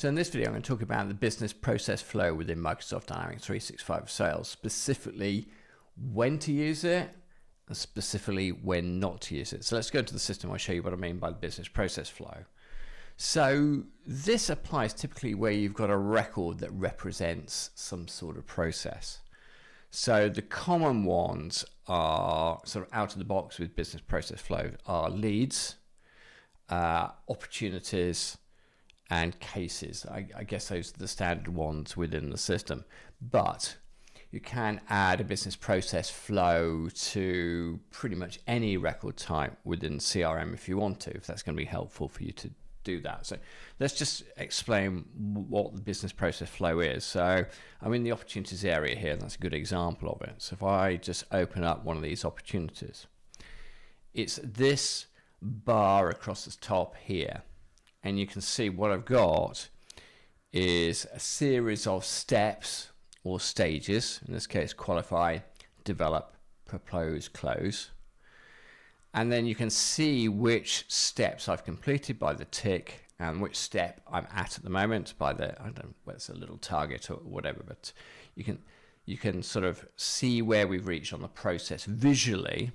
So in this video, I'm going to talk about the business process flow within Microsoft Dynamics 365 Sales, specifically when to use it and specifically when not to use it. So let's go into the system. I'll show you what I mean by the business process flow. So this applies typically where you've got a record that represents some sort of process. So the common ones are sort of out of the box with business process flow are leads, opportunities, and cases. I guess those are the standard ones within the system. But you can add a business process flow to pretty much any record type within CRM if you want to, if that's going to be helpful for you to do that. So let's just explain what the business process flow is. So I'm in the opportunities area here, and that's a good example of it. So if I just open up one of these opportunities, it's this bar across the top here. And you can see what I've got is a series of steps or stages, in this case qualify, develop, propose, close. And then you can see which steps I've completed by the tick and which step I'm at the moment by the, I don't know whether it's a little target or whatever, but you can sort of see where we've reached on the process visually.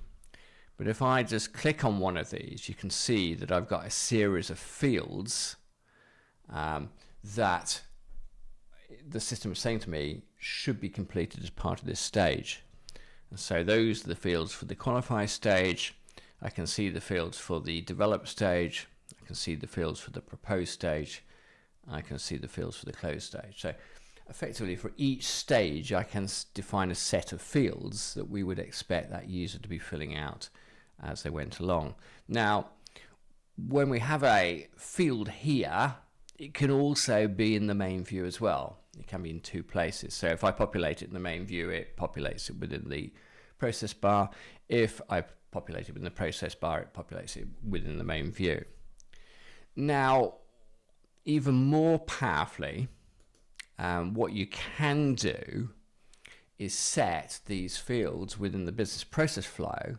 But if I just click on one of these, you can see that I've got a series of fields that the system is saying to me should be completed as part of this stage. And so those are the fields for the qualify stage. I can see the fields for the develop stage. I can see the fields for the propose stage. I can see the fields for the close stage. So effectively, for each stage, I can define a set of fields that we would expect that user to be filling out as they went along. Now, when we have a field here, it can also be in the main view as well. It can be in two places. So if I populate it in the main view, it populates it within the process bar. If I populate it within the process bar, it populates it within the main view. Now, even more powerfully, what you can do is set these fields within the business process flow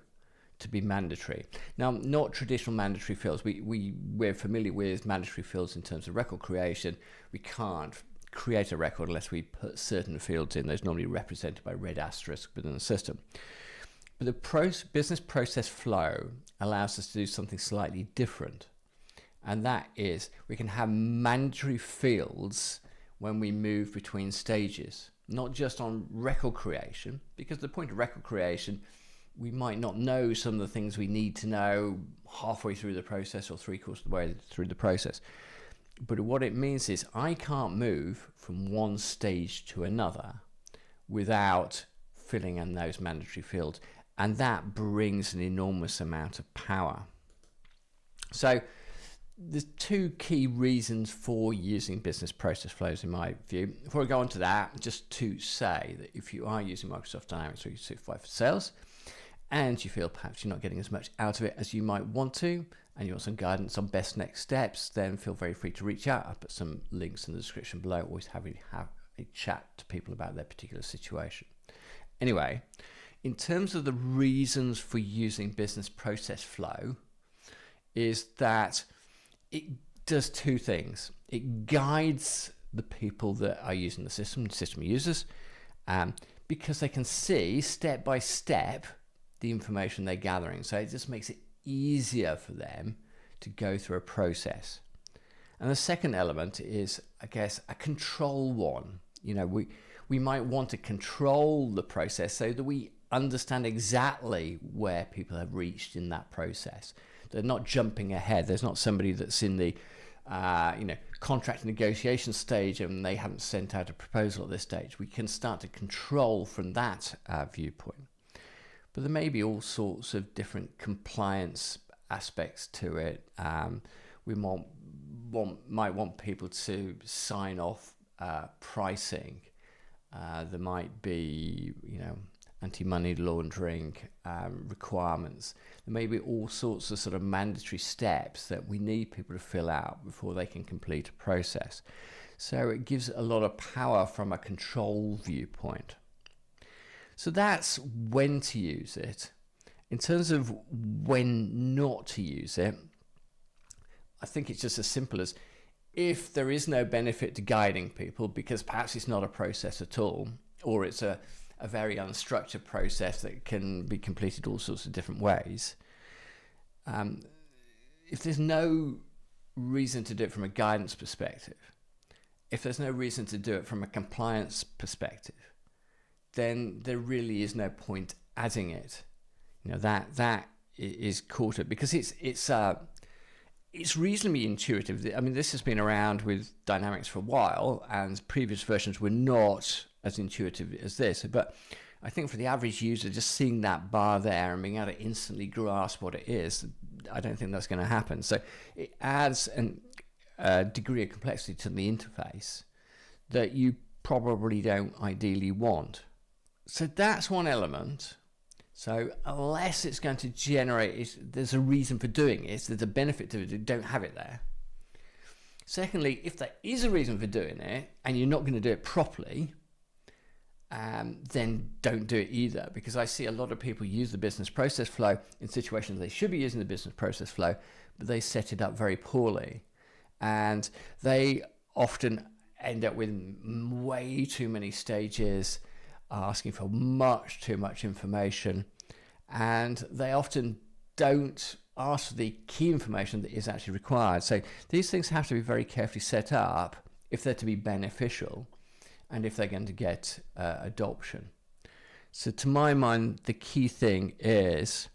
to be mandatory. Now, not traditional mandatory fields. We're familiar with mandatory fields in terms of record creation. We can't create a record unless we put certain fields in. Those normally represented by red asterisk within the system. But the business process flow allows us to do something slightly different. And that is we can have mandatory fields when we move between stages, not just on record creation, because the point of record creation, we might not know some of the things we need to know halfway through the process or three-quarters of the way through the process. But what it means is I can't move from one stage to another without filling in those mandatory fields. And that brings an enormous amount of power. So there's two key reasons for using business process flows in my view. Before I go on to that, just to say that if you are using Microsoft Dynamics 365 for Sales and you feel perhaps you're not getting as much out of it as you might want to, and you want some guidance on best next steps, then feel very free to reach out. I'll put some links in the description below. Always happy to have a chat to people about their particular situation. Anyway, in terms of the reasons for using business process flow, is that it does two things. It guides the people that are using the system users, because they can see step by step the information they're gathering. So it just makes it easier for them to go through a process. And the second element is, I guess, a control one. You know, we might want to control the process so that we understand exactly where people have reached in that process. They're not jumping ahead. There's not somebody that's in the contract negotiation stage and they haven't sent out a proposal at this stage. We can start to control from that viewpoint. But there may be all sorts of different compliance aspects to it. We might want people to sign off pricing. There might be, anti-money laundering requirements. There may be all sorts of sort of mandatory steps that we need people to fill out before they can complete a process. So it gives a lot of power from a control viewpoint. So that's when to use it. In terms of when not to use it, I think it's just as simple as if there is no benefit to guiding people, because perhaps it's not a process at all, or it's a very unstructured process that can be completed all sorts of different ways, if there's no reason to do it from a guidance perspective, if there's no reason to do it from a compliance perspective, then there really is no point adding it. That is caught up, because it's reasonably intuitive. I mean, this has been around with Dynamics for a while, and previous versions were not as intuitive as this. But I think for the average user, just seeing that bar there and being able to instantly grasp what it is, I don't think that's going to happen. So it adds a degree of complexity to the interface that you probably don't ideally want. So that's one element. So unless it's going to generate, there's a reason for doing it, there's a benefit to it, don't have it there. Secondly, if there is a reason for doing it and you're not going to do it properly, then don't do it either, because I see a lot of people use the business process flow in situations they should be using the business process flow, but they set it up very poorly, and they often end up with way too many stages, asking for much too much information, and they often don't ask for the key information that is actually required. So these things have to be very carefully set up if they're to be beneficial and if they're going to get adoption. So to my mind, the key thing is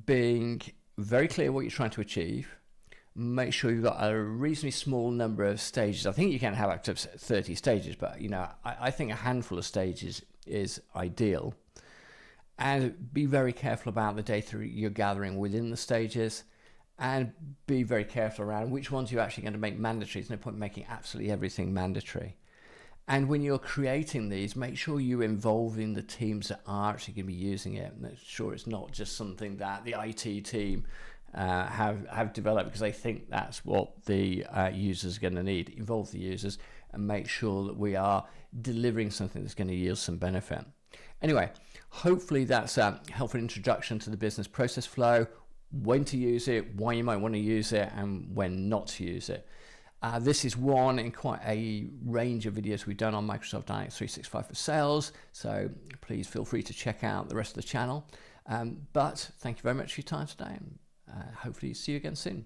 being very clear what you're trying to achieve. Make sure you've got a reasonably small number of stages. I think you can have up to 30 stages, but I think a handful of stages is ideal. And be very careful about the data you're gathering within the stages, and be very careful around which ones you're actually going to make mandatory. There's no point making absolutely everything mandatory. And when you're creating these, make sure you involve in the teams that are actually going to be using it. Make sure it's not just something that the IT team have developed because they think that's what the users are going to need. Involve the users and make sure that we are delivering something that's going to yield some benefit. Anyway, hopefully that's a helpful introduction to the business process flow, when to use it, why you might want to use it, and when not to use it. This is one in quite a range of videos we've done on Microsoft Dynamics 365 for Sales, so please feel free to check out the rest of the channel. But thank you very much for your time today, and hopefully see you again soon.